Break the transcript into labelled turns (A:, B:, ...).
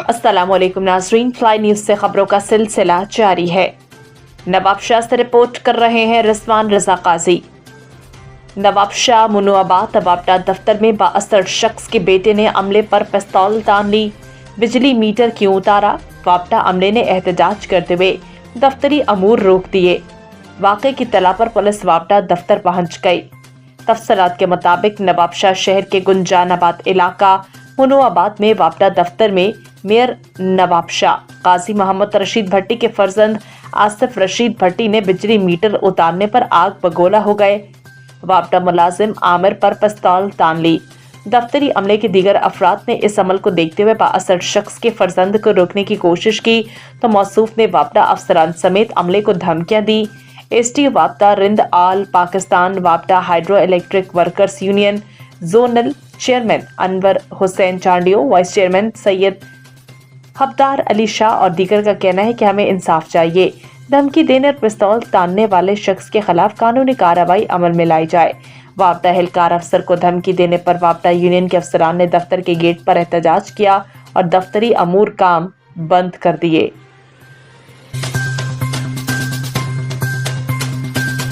A: अस्सलामुअलैकुम नाज़रीन, fly news से खबरों का सिलसिला जारी है। नवाबशाह से रिपोर्ट कर रहे हैं रिजवान रजा काजी। नवाबशाह मुनुआबाद नवाबटा दफ्तर में बाअसर शख्स के बेटे ने अमले पर पिस्तौल तान ली, बिजली मीटर क्यों उतारा। वापटा अमले ने एहतजाज करते हुए दफ्तरी अमूर रोक दिए। वाक़े की तला पर पुलिस वापटा दफ्तर पहुंच गई। तफसीलात के मुताबिक नवाबशाह शहर के गुंजानाबाद इलाका मुनुआबाद में वापटा दफ्तर में मेयर नवाबशाह काजी मोहम्मद रशीद भट्टी के फर्जंद आसिफ रशीद भट्टी ने बिजली मीटर उतारने पर आग बगोला हो गए। वापटा मुलाजिम आमिर पर पिस्तौल तान ली। दफ्तरी अमले के दीगर अफराद ने इस अमल को देखते हुए बाअसर शख्स के फर्जंद को रोकने की कोशिश की तो मौसूफ ने वापटा अफसरान समेत अमले को धमकियां दी। एसटी वापटा रिंद आल Pakistan वापटा hydro electric workers union zonal chairman Anwar Hussain Chandio, vice chairman Syed हबदार Ali Shah और दीगर का कहना है कि हमें इंसाफ चाहिए। धमकी देने और पिस्तौल तानने वाले शख्स के खिलाफ कानूनी कार्रवाई अमल में लाई जाए। वापटा एहलकार अफसर को धमकी देने पर वापटा यूनियन के अफसरान ने दफ्तर के गेट पर एहतजाज किया और दफ्तरी अमूर काम बंद कर दिए।